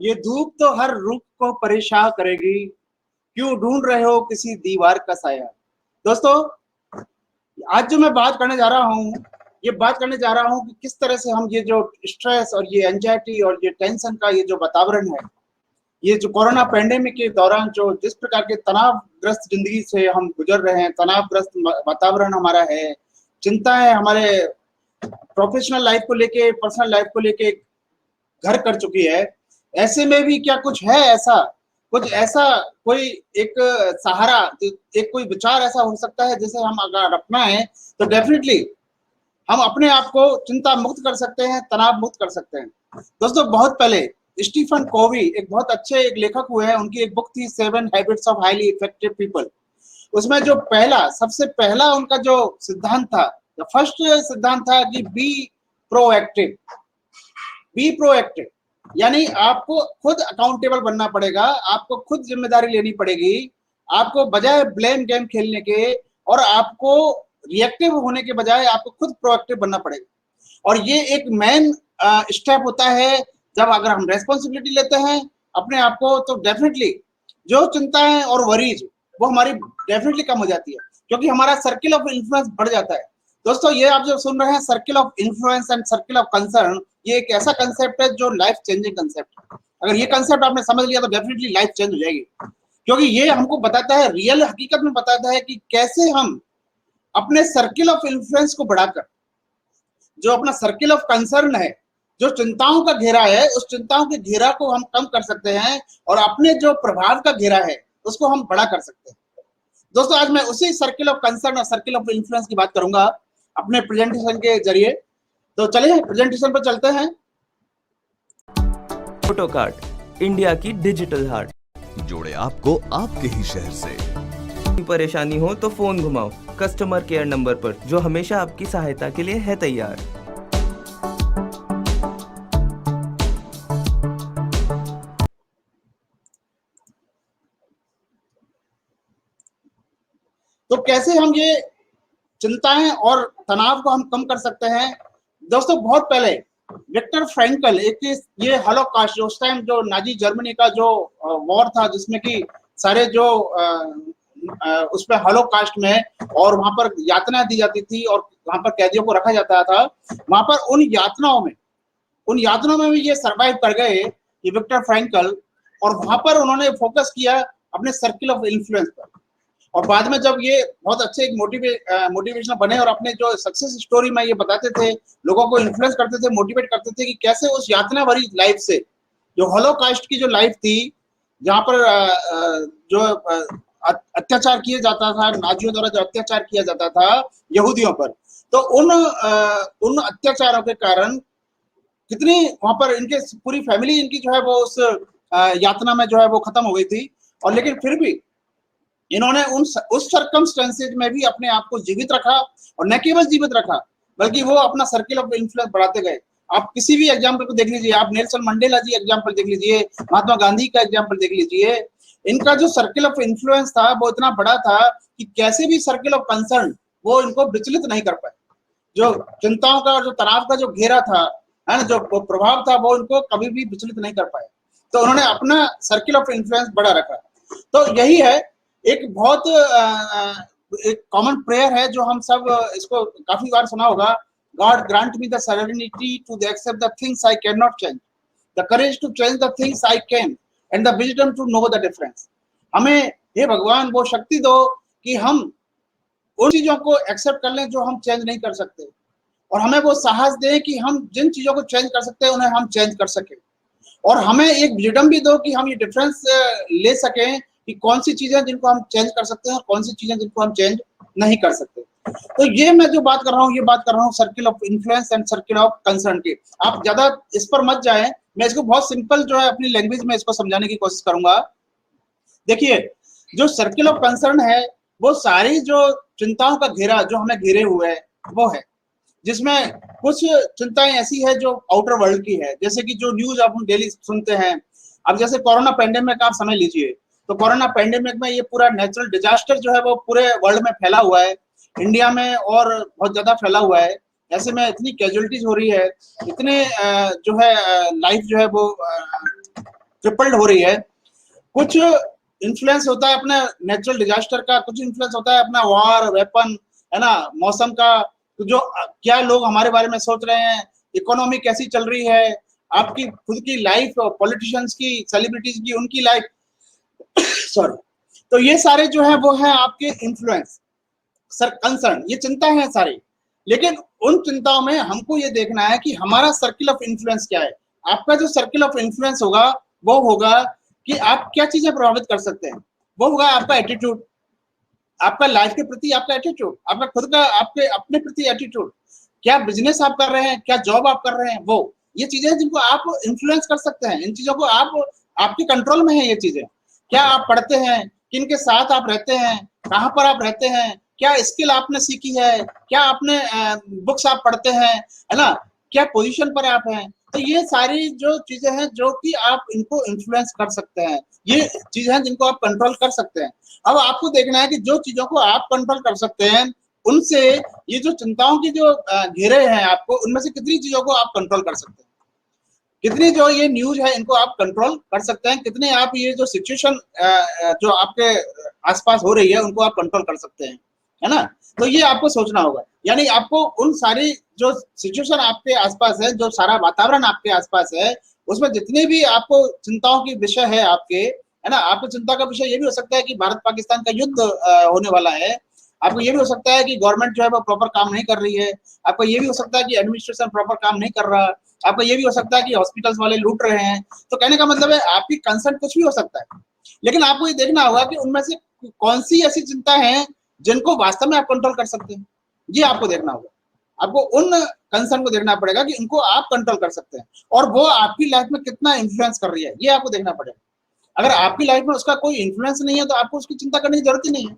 ये धूप तो हर रूख को परेशान करेगी, क्यों ढूंढ रहे हो किसी दीवार का साया। दोस्तों, आज जो मैं बात करने जा रहा हूँ, ये बात करने जा रहा हूँ कि किस तरह से हम ये जो स्ट्रेस और ये एंजाइटी और ये टेंशन का ये जो वातावरण है, ये जो कोरोना पैंडेमिक के दौरान जो जिस प्रकार के तनावग्रस्त जिंदगी से हम गुजर रहे हैं, तनावग्रस्त वातावरण हमारा है, चिंताएं हमारे प्रोफेशनल लाइफ को लेके, पर्सनल लाइफ को लेके घर कर चुकी है। ऐसे में भी क्या कुछ है ऐसा, कुछ ऐसा कोई एक सहारा, एक कोई विचार ऐसा हो सकता है जिसे हम अगर अपनाएं तो डेफिनेटली हम अपने आप को चिंता मुक्त कर सकते हैं, तनाव मुक्त कर सकते हैं। दोस्तों, बहुत पहले स्टीफन कोवी एक बहुत अच्छे एक लेखक हुए हैं, उनकी एक बुक थी 7 habits of highly effective people. उसमें जो सबसे पहला उनका जो सिद्धांत था, फर्स्ट सिद्धांत था कि प्रोएक्टिव बी प्रोएक्टिव यानी आपको खुद अकाउंटेबल बनना पड़ेगा, आपको खुद जिम्मेदारी लेनी पड़ेगी, आपको बजाय ब्लेम गेम खेलने के और आपको रिएक्टिव होने के बजाय आपको खुद प्रोएक्टिव बनना पड़ेगा। और ये एक मेन स्टेप होता है जब अगर हम रेस्पॉन्सिबिलिटी लेते हैं अपने आप को, तो डेफिनेटली जो चिंताएं और वरीज वो हमारी डेफिनेटली कम हो जाती है, क्योंकि हमारा सर्किल ऑफ इन्फ्लुएंस बढ़ जाता है। दोस्तों, ये आप जो सुन रहे हैं circle of influence and circle of concern, ये एक ऐसा कंसेप्ट है जो लाइफ चेंजिंग कंसेप्ट है। अगर ये कंसेप्ट आपने समझ लिया तो डेफिनेटली लाइफ चेंज हो जाएगी, क्योंकि ये हमको बताता है, रियल हकीकत में बताता है कि कैसे हम अपने सर्किल ऑफ इन्फ्लुएंस को बढ़ाकर, जो अपना सर्किल ऑफ कंसर्न है, जो चिंताओं का घेरा है, उस चिंताओं के घेरा को हम कम कर सकते हैं और अपने जो प्रभाव का घेरा है उसको हम बड़ा कर सकते हैं। दोस्तों, आज मैं उसी सर्किल ऑफ कंसर्न और सर्किल ऑफ इन्फ्लुएंस की बात करूंगा अपने प्रेजेंटेशन के जरिए। तो चलिए प्रेजेंटेशन पर चलते हैं। फोटो कार्ड, इंडिया की डिजिटल हार्ट, जोड़े आपको आपके ही शहर से। परेशानी हो तो फोन घुमाओ कस्टमर केयर नंबर पर, जो हमेशा आपकी सहायता के लिए है तैयार। तो कैसे हम ये चिंताएं और तनाव को हम कम कर सकते हैं। दोस्तों, बहुत पहले विक्टर फ्रैंकल, एक ये हॉलोकॉस्ट, जो उस टाइम जो नाजी जर्मनी का जो वॉर था, जिसमें कि सारे जो उसमें हॉलोकॉस्ट में और वहां पर यातना दी जाती थी और वहां पर कैदियों को रखा जाता था, वहां पर उन यातनाओं में भी ये सर्वाइव कर गए, ये विक्टर फ्रैंकल। और वहां पर उन्होंने फोकस किया अपने सर्किल ऑफ इन्फ्लुएंस पर, और बाद में जब ये बहुत अच्छे एक मोटिवेशनल बने और अपने जो सक्सेस स्टोरी में ये बताते थे, लोगों को इन्फ्लुएंस करते थे, मोटिवेट करते थे कि कैसे उस यातना भरी लाइफ से, जो हॉलोकास्ट की जो लाइफ थी, जहाँ पर जो अत्याचार किया जाता था, नाजियों द्वारा जो अत्याचार किया जाता था यहूदियों पर, तो उन अत्याचारों के कारण कितनी वहां पर इनके पूरी फैमिली इनकी जो है वो उस यातना में जो है वो खत्म हो गई थी। और लेकिन फिर भी इन्होंने उस सर्कमस्टेंसेज में भी अपने आप को जीवित रखा, और न केवल जीवित रखा बल्कि वो अपना सर्किल ऑफ इन्फ्लुएंस बढ़ाते गए। आप किसी भी एग्जाम्पल को देख लीजिए, आप नेल्सन मंडेला जी एग्जाम्पल देख लीजिए, महात्मा गांधी का एग्जाम्पल देख लीजिए, इनका जो सर्किल ऑफ इन्फ्लुएंस था वो इतना बड़ा था कि कैसे भी सर्किल ऑफ कंसर्न वो इनको विचलित नहीं कर पाए। जो चिंताओं का, जो तनाव का जो घेरा था, है ना, जो प्रभाव था, वो इनको कभी भी विचलित नहीं कर पाए। तो उन्होंने अपना सर्किल ऑफ इन्फ्लुएंस बड़ा रखा। तो यही है एक बहुत एक कॉमन प्रेयर है जो हम सब इसको काफी बार सुना होगा, God grant me the serenity to accept the things I can not change, the courage to change the things I can, and the wisdom to know the difference. हमें हे भगवान वो शक्ति दो कि हम उन चीजों को एक्सेप्ट कर लें जो हम चेंज नहीं कर सकते, और हमें वो साहस दें कि हम जिन चीजों को चेंज कर सकते हैं उन्हें हम चेंज कर सकें, और हमें एक विजडम भी दो कि हम ये डिफरेंस ले सकें कि कौन सी चीजें जिनको हम चेंज कर सकते हैं और कौन सी चीजें जिनको हम चेंज नहीं कर सकते। तो ये मैं जो बात कर रहा हूँ, ये बात कर रहा हूँ circle of influence and circle of concern की। आप ज्यादा इस पर मत जाएं, मैं इसको बहुत सिंपल जो है अपनी लैंग्वेज में इसको समझाने की कोशिश करूंगा। देखिए, जो सर्किल ऑफ कंसर्न है वो सारी जो चिंताओं का घेरा जो हमें घेरे हुए है वो है, जिसमें कुछ चिंताएं ऐसी है जो आउटर वर्ल्ड की है, जैसे कि जो न्यूज आप डेली सुनते हैं। अब जैसे कोरोना पैंडेमिक आप समझ लीजिए, तो कोरोना पैंडेमिक में ये पूरा नेचुरल डिजास्टर जो है वो पूरे वर्ल्ड में फैला हुआ है, इंडिया में और बहुत ज्यादा फैला हुआ है। ऐसे में इतनी कैजुअलिटीज हो रही है, इतने जो है लाइफ जो है वो ट्रिपल्ड हो रही है। कुछ इन्फ्लुएंस होता है अपने नेचुरल डिजास्टर का, कुछ इन्फ्लुएंस होता है अपना वॉर, वेपन, है ना, मौसम का, तो जो क्या लोग हमारे बारे में सोच रहे हैं, इकोनॉमी कैसी चल रही है, आपकी खुद की लाइफ, पॉलिटिशियंस की, सेलिब्रिटीज की, उनकी लाइफ सॉरी। तो ये सारे जो है वो है आपके इन्फ्लुएंस, सर कंसर्न, ये चिंता है सारी। लेकिन उन चिंताओं में हमको ये देखना है कि हमारा सर्किल ऑफ इन्फ्लुएंस क्या है। आपका जो सर्किल ऑफ इन्फ्लुएंस होगा वो होगा कि आप क्या चीजें प्रभावित कर सकते हैं। वो होगा आपका एटीट्यूड, आपका लाइफ के प्रति आपका एटीट्यूड, आपका खुद का आपके अपने प्रति एटीट्यूड, क्या बिजनेस आप कर रहे हैं, क्या जॉब आप कर रहे हैं, वो ये चीजें हैं जिनको आप इन्फ्लुएंस कर सकते हैं। इन चीजों को आप, आपके कंट्रोल में है ये चीजें। क्या आप पढ़ते हैं, किन के साथ आप रहते हैं, कहाँ पर आप रहते हैं, क्या स्किल आपने सीखी है, क्या आपने बुक्स आप पढ़ते हैं, है ना, क्या पोजीशन पर आप हैं। तो ये सारी जो चीजें हैं जो कि आप इनको इन्फ्लुएंस कर सकते हैं, ये चीजें हैं जिनको आप कंट्रोल कर सकते हैं। अब आपको देखना है कि जो चीजों को आप कंट्रोल कर सकते हैं उनसे ये जो चिंताओं की जो घेरे हैं आपको, उनमें से कितनी चीजों को आप कंट्रोल कर सकते हैं, कितनी जो ये न्यूज है इनको आप कंट्रोल कर सकते हैं, कितने आप ये जो सिचुएशन जो आपके आसपास हो रही है उनको आप कंट्रोल कर सकते हैं, है ना। तो ये आपको सोचना होगा, यानी आपको उन सारी जो सिचुएशन आपके आसपास है, जो सारा वातावरण आपके आसपास है, उसमें जितने भी आपको चिंताओं की विषय है आपके, है ना, आपको चिंता का विषय ये भी हो सकता है कि भारत पाकिस्तान का युद्ध होने वाला है, आपको ये भी हो सकता है कि गवर्नमेंट जो है वो प्रॉपर काम नहीं कर रही है, आपको ये भी हो सकता है कि एडमिनिस्ट्रेशन प्रॉपर काम नहीं कर रहा, आपको ये भी हो सकता है कि हॉस्पिटल्स वाले लूट रहे हैं। तो कहने का मतलब है आपकी कंसर्न कुछ भी हो सकता है, लेकिन आपको ये देखना होगा कि उनमें से कौन सी ऐसी चिंता है जिनको वास्तव में आप कंट्रोल कर सकते हैं। ये आपको देखना होगा, आपको उन कंसर्न को देखना पड़ेगा कि उनको आप कंट्रोल कर सकते हैं और वो आपकी लाइफ में कितना इन्फ्लुएंस कर रही है, ये आपको देखना पड़ेगा। अगर आपकी लाइफ में उसका कोई इन्फ्लुएंस नहीं है तो आपको उसकी चिंता करने की जरूरत ही नहीं है।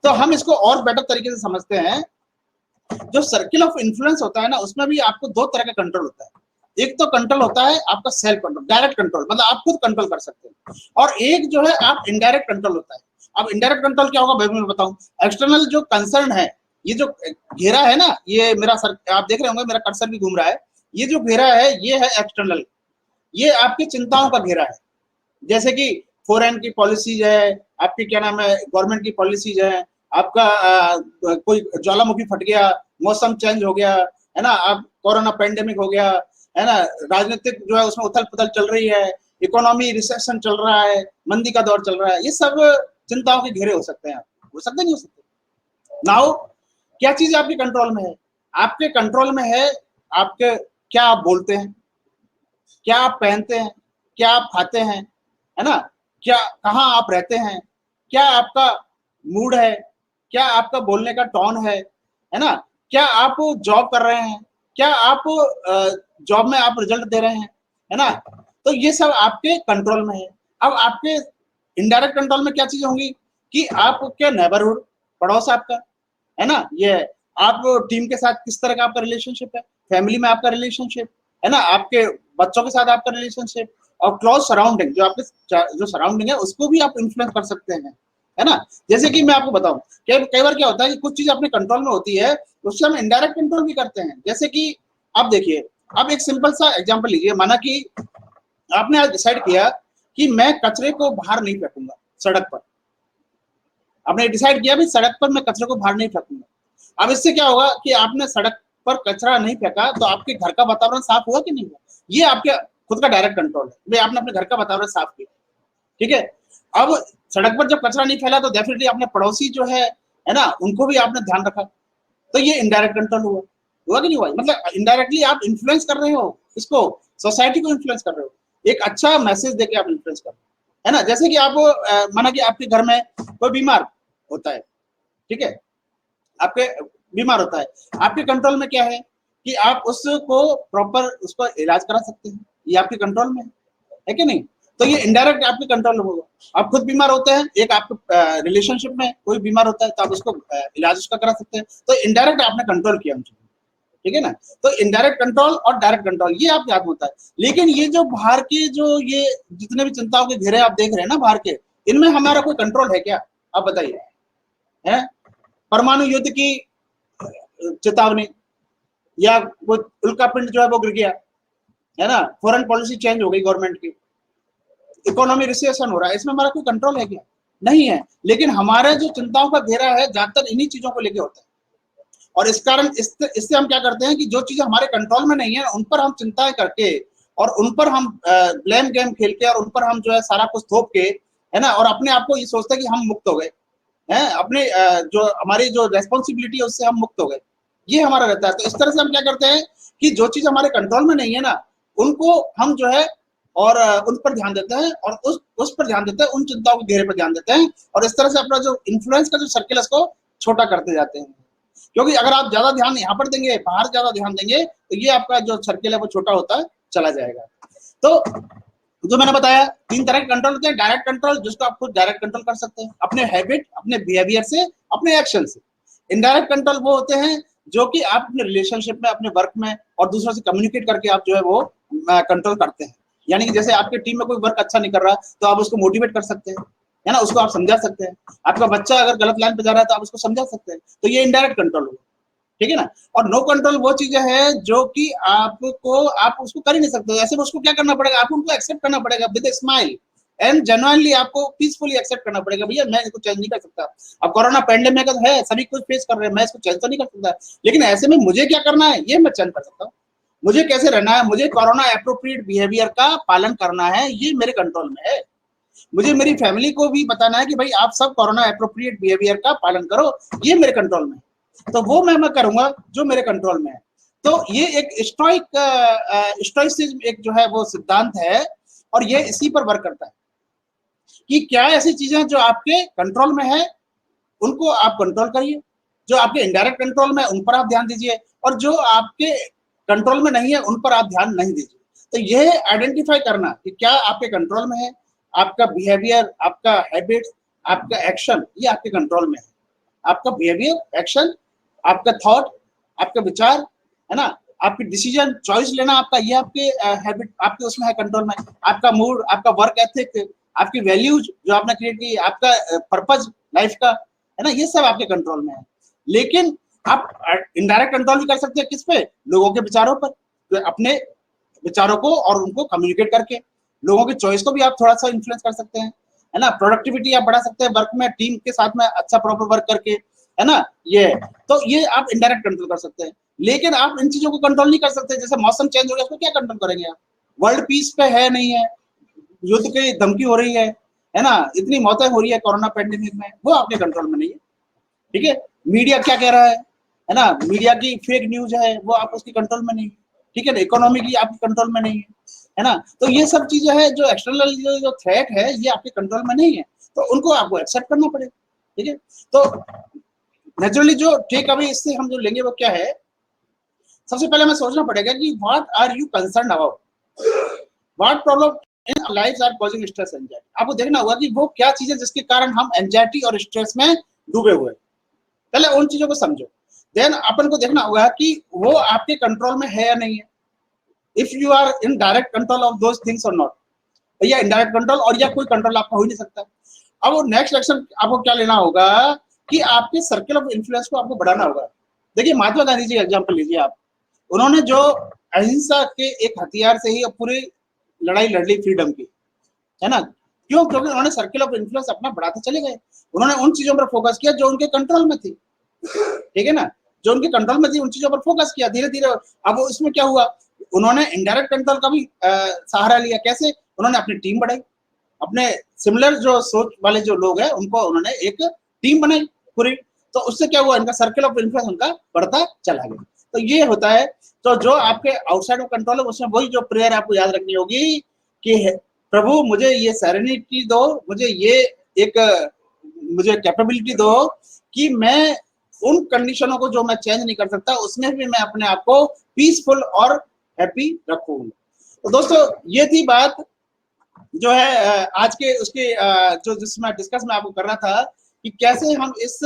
तो हम इसको और बेटर तरीके से समझते हैं, जो सर्किल ऑफ इन्फ्लुएंस होता है ना, उसमें भी आपको दो तरह का कंट्रोल होता है। एक तो कंट्रोल होता है आपका सेल्फ कंट्रोल, डायरेक्ट कंट्रोल, मतलब आप खुद कंट्रोल कर सकते हैं, और एक जो है आप इनडायरेक्ट कंट्रोल होता है। अब इनडायरेक्ट कंट्रोल क्या होगा भाई मैं बताऊं। एक्सटर्नल जो कंसर्न है, ये जो घेरा है ना, ये मेरा सर, आप देख रहे होंगे मेरा कर्सर भी घूम रहा है, ये जो घेरा है ये है एक्सटर्नल, ये आपकी चिंताओं का घेरा है। जैसे कि फॉरेन की पॉलिसीज है, आपकी क्या नाम है गवर्नमेंट की पॉलिसीज है, आपका कोई ज्वालामुखी फट गया, मौसम चेंज हो गया, है ना, आप कोरोना पेंडेमिक हो गया, है ना, राजनीतिक जो है उसमें उथल पुथल चल रही है, इकोनॉमी रिसेशन चल रहा है, मंदी का दौर चल रहा है, ये सब चिंताओं के घेरे हो सकते हैं, हो सकते नहीं हो सकते। नाउ क्या चीज आपके कंट्रोल में है, आपके कंट्रोल में है आपके क्या आप बोलते हैं, क्या आप पहनते हैं, क्या आप खाते हैं, है ना, क्या कहाँ आप रहते हैं, क्या आपका मूड है, क्या आपका बोलने का टोन है ना, क्या आप जॉब कर रहे हैं, क्या आप जॉब में आप रिजल्ट दे रहे हैं, है ना। तो ये सब आपके कंट्रोल में है। अब आपके इनडायरेक्ट कंट्रोल में क्या चीजें होंगी कि आपके नेबरहुड, पड़ोस आपका, है ना, ये आप टीम के साथ किस तरह का आपका रिलेशनशिप है, फैमिली में आपका रिलेशनशिप, है ना, आपके बच्चों के साथ आपका रिलेशनशिप, और क्लोज सराउंडिंग, जो आपके जो सराउंडिंग है उसको भी आप इन्फ्लुएंस कर सकते हैं, है ना। जैसे कि मैं आपको बताऊं, कई बार क्या होता है कि कुछ चीज अपने कंट्रोल में होती है, उससे हम इनडायरेक्ट कंट्रोल भी करते हैं। जैसे कि आप देखिए, आप एक सिंपल सा एग्जांपल लीजिए, माना कि आपने आज डिसाइड किया कि मैं कचरे को बाहर नहीं फेंकूंगा सड़क पर, आपने डिसाइड किया भी सड़क पर मैं कचरे को बाहर नहीं फेंकूंगा। अब इससे क्या होगा कि आपने सड़क पर कचरा नहीं फेंका तो आपके घर का वातावरण साफ हुआ कि नहीं हुआ, ये आपके खुद का डायरेक्ट कंट्रोल है, भाई आपने अपने घर का वातावरण साफ किया, ठीक है। अब सड़क पर जब कचरा नहीं फैला तो डेफिनेटली अपने पड़ोसी जो है ना, उनको भी आपने ध्यान रखा, तो ये इनडायरेक्ट कंट्रोल हुआ, हुआ कि नहीं हुआ। मतलब इनडायरेक्टली आप इन्फ्लुएंस कर रहे हो, इसको सोसाइटी को इन्फ्लुएंस कर रहे हो, एक अच्छा मैसेज देके आप इन्फ्लुएंस कर रहे हो, है ना। जैसे कि आप माना कि आपके घर में कोई बीमार होता है, ठीक है, आपके बीमार होता है, आपके कंट्रोल में क्या है कि आप उसको प्रॉपर उसको इलाज करा सकते हैं, ये आपके कंट्रोल में है कि नहीं। तो ये इनडायरेक्ट आपके कंट्रोल में होगा। आप खुद बीमार होते हैं, एक आपके रिलेशनशिप में कोई बीमार होता है तो आप उसको इलाज उसका करा सकते हैं, तो इनडायरेक्ट आपने कंट्रोल किया उन चीजों, ठीक है ना। तो इनडायरेक्ट कंट्रोल और डायरेक्ट कंट्रोल ये आपके हाथ में होता है। लेकिन ये जो बाहर के जो ये जितने भी चिंताओं के घेरे आप देख रहे हैं ना बाहर के, इनमें हमारा कोई कंट्रोल है क्या, आप बताइए। है परमाणु युद्ध की चेतावनी, या वो उल्का पिंड जो है वो गिर गया, है ना, फॉरेन पॉलिसी चेंज हो गई गवर्नमेंट की, इकोनॉमी रिसेशन हो रहा है, इसमें हमारा कोई कंट्रोल है क्या? नहीं है। लेकिन हमारा जो चिंताओं का घेरा है ज्यादातर इन्हीं चीजों को लेके होता है, और इस कारण इससे हम क्या करते हैं कि जो चीजें हमारे कंट्रोल में नहीं है उन पर हम चिंताएं करके और उन पर हम ब्लेम गेम खेल के और उन पर हम जो है सारा कुछ थोप के, है ना, और अपने आप को ये सोचते हैं कि हम मुक्त हो गए हैं, अपने जो हमारी जो रेस्पॉन्सिबिलिटी है उससे हम मुक्त हो गए, ये हमारा रहता है। तो इस तरह से हम क्या करते हैं कि जो चीज हमारे कंट्रोल में नहीं है ना उनको हम जो है और उन पर ध्यान देते हैं और उस पर ध्यान देते हैं, उन चिंताओं के घेरे पर ध्यान देते हैं, और इस तरह से अपना जो इन्फ्लुएंस का जो सर्किल है उसको छोटा करते जाते हैं। क्योंकि अगर आप ज्यादा ध्यान यहाँ पर देंगे, बाहर ज्यादा ध्यान देंगे, तो ये आपका जो सर्किल है वो छोटा होता चला जाएगा। तो जो मैंने बताया 3 तरह के कंट्रोल होते हैं। डायरेक्ट कंट्रोल, जिसको आप खुद डायरेक्ट कंट्रोल कर सकते हैं अपने हैबिट, अपने बिहेवियर से, अपने एक्शन से। इनडायरेक्ट कंट्रोल वो होते हैं जो कि आप अपने रिलेशनशिप में, अपने वर्क में और दूसरों से कम्युनिकेट करके आप जो है वो कंट्रोल करते हैं। यानी कि जैसे आपके टीम में कोई वर्क अच्छा नहीं कर रहा तो आप उसको मोटिवेट कर सकते हैं, है ना, उसको आप समझा सकते हैं। आपका बच्चा अगर गलत लाइन पे जा रहा है तो आप उसको समझा सकते हैं, तो ये इनडायरेक्ट कंट्रोल होगा, ठीक है ना। और नो कंट्रोल वो चीजें हैं जो कि आप उसको कर ही नहीं सकते। ऐसे में उसको क्या करना पड़ेगा, आपको उनको एक्सेप्ट करना पड़ेगा with a smile and genuinely, आपको पीसफुली एक्सेप्ट करना पड़ेगा, भैया मैं इसको चेंज नहीं कर सकता। अब कोरोना पैंडेमिक है, सभी कुछ फेस कर रहे हैं, मैं इसको चेंज तो नहीं कर सकता, लेकिन ऐसे में मुझे क्या करना है ये मैं चेंज कर सकता हूँ। मुझे कैसे रहना है, मुझे कोरोना एप्रोप्रिएट बिहेवियर का पालन करना है, ये मेरे कंट्रोल में है। मुझे मेरी फैमिली को भी बताना है कि भाई आप सब कोरोना एप्रोप्रिएट बिहेवियर का पालन करो, ये मेरे कंट्रोल में है, तो वो मैं करूंगा जो मेरे कंट्रोल में है। तो ये एक स्टोइसिज्म एक जो है वो सिद्धांत है, और ये इसी पर वर्क करता है कि क्या ऐसी चीजें जो आपके कंट्रोल में है उनको आप कंट्रोल करिए, जो आपके इनडायरेक्ट कंट्रोल में उन पर आप ध्यान दीजिए, और जो आपके कंट्रोल में नहीं है उन पर आप ध्यान नहीं दीजिए। तो यह आइडेंटिफाई करना कि क्या आपके कंट्रोल में है, आपका बिहेवियर, आपका हैबिट, आपका एक्शन, ये आपके कंट्रोल में है। आपका बिहेवियर, एक्शन, आपका थॉट, आपका विचार, है ना, आपकी डिसीजन, चॉइस लेना आपका, ये आपके हैबिट, आपके उसमें है कंट्रोल में। आपका मूड, आपका वर्क एथिक, आपकी वैल्यूज जो आपने क्रिएट की, आपका पर्पज लाइफ का, है ना, ये सब आपके कंट्रोल में है। लेकिन आप इनडायरेक्ट कंट्रोल भी कर सकते हैं किस पे, लोगों के विचारों पर, तो अपने विचारों को और उनको कम्युनिकेट करके लोगों की चॉइस को भी आप थोड़ा सा इन्फ्लुएंस कर सकते हैं, है ना, प्रोडक्टिविटी आप बढ़ा सकते हैं वर्क में, टीम के साथ में अच्छा प्रॉपर वर्क करके, है ना, ये तो ये आप इनडायरेक्ट कंट्रोल कर सकते हैं। लेकिन आप इन चीजों को कंट्रोल नहीं कर सकते। जैसे मौसम चेंज हो गया, उसको क्या कंट्रोल करेंगे आप? वर्ल्ड पीस पे है नहीं है, युद्ध की धमकी हो रही है ना, इतनी मौतें हो रही है कोरोना पैंडेमिक में, वो आपके कंट्रोल में नहीं है, ठीक है। मीडिया क्या कह रहा है ना, मीडिया की फेक न्यूज है, वो आप उसकी कंट्रोल में नहीं, ठीक है ना। इकोनॉमी की आपके कंट्रोल में नहीं है ना। तो ये सब चीजें हैं जो एक्सटर्नल जो थ्रेट है ये आपके कंट्रोल में नहीं है, तो उनको आपको एक्सेप्ट करना पड़ेगा, ठीक है। तो नेचुरली जो टेक अवे इससे हम जो लेंगे वो क्या है, सबसे पहले हमें सोचना पड़ेगा कि what are you concern about, what problem in our lives are causing stress anxiety. आपको देखना होगा कि वो क्या चीजें जिसके कारण हम एंजाइटी और स्ट्रेस में डूबे हुए, पहले उन चीजों को समझो। देन अपन को देखना होगा कि वो आपके कंट्रोल में है या नहीं है, if you are in direct control of those things और नॉट, या इनडायरेक्ट कंट्रोल और या कोई कंट्रोल आपका हो ही नहीं सकता। अब वो नेक्स्ट एक्शन आपको क्या लेना होगा कि आपके सर्कल ऑफ इन्फ्लुएंस को आपको बढ़ाना होगा। देखिए महात्मा गांधी जी एग्जांपल लीजिए आप, उन्होंने जो अहिंसा के एक हथियार से ही पूरी लड़ाई लड़ ली फ्रीडम की, है ना, क्यों? क्योंकि उन्होंने सर्कल ऑफ इन्फ्लुएंस अपना बढ़ाते चले गए। उन्होंने उन चीजों पर फोकस किया जो उनके कंट्रोल में थी, ठीक है ना, जो उनके कंट्रोल में थी उन चीजों पर फोकस किया धीरे धीरे। अब वो इसमें क्या हुआ, उन्होंने इनडायरेक्ट कंट्रोल का भी सहारा लिया। कैसे? उन्होंने अपनी टीम बढ़ाई, अपने सिमिलर जो सोच वाले जो लोग हैं उनको उन्होंने एक टीम बनाई पूरी, तो उससे क्या हुआ, इनका सर्कल ऑफ इन्फ्लुएंस उनका बढ़ता चला गया। तो ये होता है। तो जो आपके आउटसाइड ऑफ कंट्रोल है उसमें वही जो प्रेयर आपको याद रखनी होगी कि प्रभु मुझे ये सेरेनिटी दो, मुझे ये एक मुझे कैपेबिलिटी दो कि मैं उन कंडीशनों को जो मैं चेंज नहीं कर सकता उसमें भी मैं अपने आप को पीसफुल और हैप्पी रखूं। तो दोस्तों ये थी बात जो है आज के उसके जो जिसमें डिस्कस मैं आपको कर रहा था कि कैसे हम इस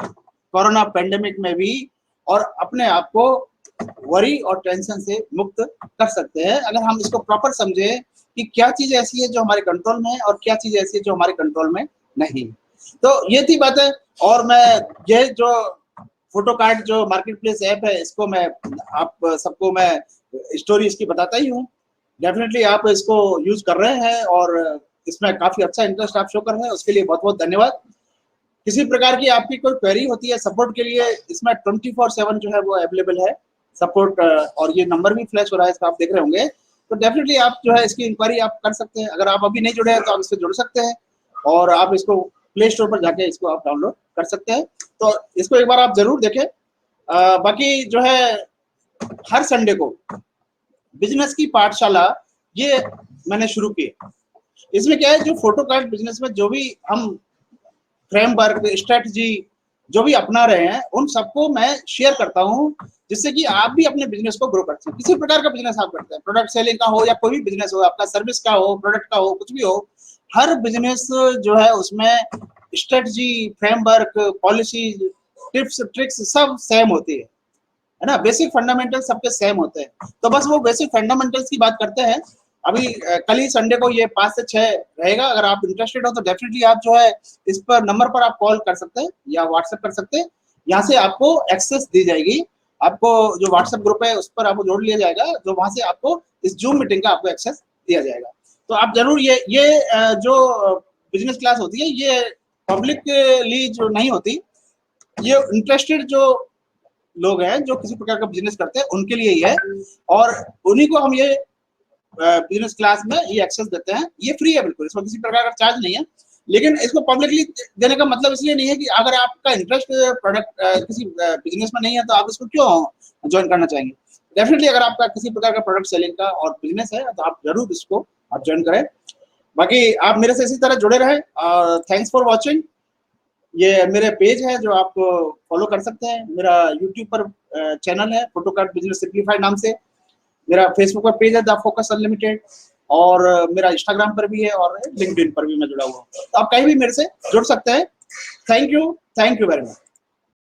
कोरोना पेंडेमिक में भी और अपने आप को वरी और टेंशन से मुक्त कर सकते हैं अगर हम इसको प्रॉपर समझे कि क्या चीज ऐसी है जो हमारे कंट्रोल में है और क्या चीज ऐसी है जो हमारे कंट्रोल में नहीं। तो ये थी बात है। और मैं ये जो फोटो कार्ड जो मार्केट प्लेस ऐप है इसको मैं आप सबको मैं स्टोरी इसकी बताता ही हूँ। डेफिनेटली आप इसको यूज कर रहे हैं और इसमें काफी अच्छा इंटरेस्ट आप शो कर रहे हैं, उसके लिए बहुत बहुत धन्यवाद। किसी प्रकार की आपकी कोई क्वेरी होती है सपोर्ट के लिए, इसमें 24/7 जो है वो अवेलेबल है सपोर्ट, और ये नंबर भी फ्लैश हो रहा है, इसको आप देख रहे होंगे। तो डेफिनेटली आप जो है इसकी इंक्वायरी आप कर सकते हैं। अगर आप अभी नहीं जुड़े हैं तो आप इससे जुड़ सकते हैं और आप इसको प्ले स्टोर पर जाके इसको आप डाउनलोड कर सकते हैं। तो इसको एक बार आप जरूर देखें। बाकी जो है हर संडे को बिजनेस की पाठशाला ये मैंने शुरू की। इसमें क्या है, जो फोटो कार्ड बिजनेस में जो भी हम फ्रेमवर्क स्ट्रेटजी जो भी अपना रहे हैं उन सबको मैं शेयर करता हूं, जिससे कि आप भी अपने बिजनेस को ग्रो कर सकें। किसी प्रकार का बिजनेस आप करते हैं, प्रोडक्ट सेलिंग का हो या कोई भी बिजनेस हो, आपका सर्विस का हो, प्रोडक्ट का हो, कुछ भी हो, हर बिजनेस जो है उसमें strategy, framework, policy, tips, tricks सब सेम होती है ना। बेसिक फंडामेंटल सबके सेम होते हैं। तो बस वो बेसिक फंडामेंटल्स की बात करते हैं। अभी कल ही संडे को ये 5 से 6 रहेगा। अगर आप इंटरेस्टेड हो तो डेफिनेटली आप जो है इस पर नंबर पर आप कॉल कर सकते हैं या व्हाट्सएप कर सकते हैं। यहाँ से आपको एक्सेस दी जाएगी, आपको जो व्हाट्सएप ग्रुप है उस पर आपको जोड़ लिया जाएगा, जो वहां से आपको इस जूम मीटिंग का आपको एक्सेस दिया जाएगा। तो आप जरूर ये जो बिजनेस क्लास होती है ये पब्लिकली जो नहीं होती, ये इंटरेस्टेड जो लोग हैं जो किसी प्रकार का बिजनेस करते हैं उनके लिए ही है, और उन्हीं को हम ये बिजनेस क्लास में ये एक्सेस देते हैं। ये फ्री है बिल्कुल, इसमें किसी प्रकार का चार्ज नहीं है। लेकिन इसको पब्लिकली देने का मतलब इसलिए नहीं है कि अगर आपका इंटरेस्ट प्रोडक्ट किसी बिजनेस में नहीं है तो आप इसको क्यों ज्वाइन करना चाहेंगे। डेफिनेटली अगर आपका किसी प्रकार का प्रोडक्ट सेलिंग का और बिजनेस है तो आप जरूर इसको आप ज्वाइन करें। बाकी आप मेरे से इसी तरह जुड़े रहे। Thanks for watching. ये मेरे पेज है जो आप फॉलो कर सकते हैं। मेरा यूट्यूब पर चैनल है फोटो कार्ड बिजनेस सिंप्लीफाइड नाम से। मेरा फेसबुक पर पेज है द फोकस अनलिमिटेड, और मेरा इंस्टाग्राम पर भी है, और लिंक्डइन पर भी मैं जुड़ा हुआ हूँ। तो आप कहीं भी मेरे से जुड़ सकते हैं। Thank you very much.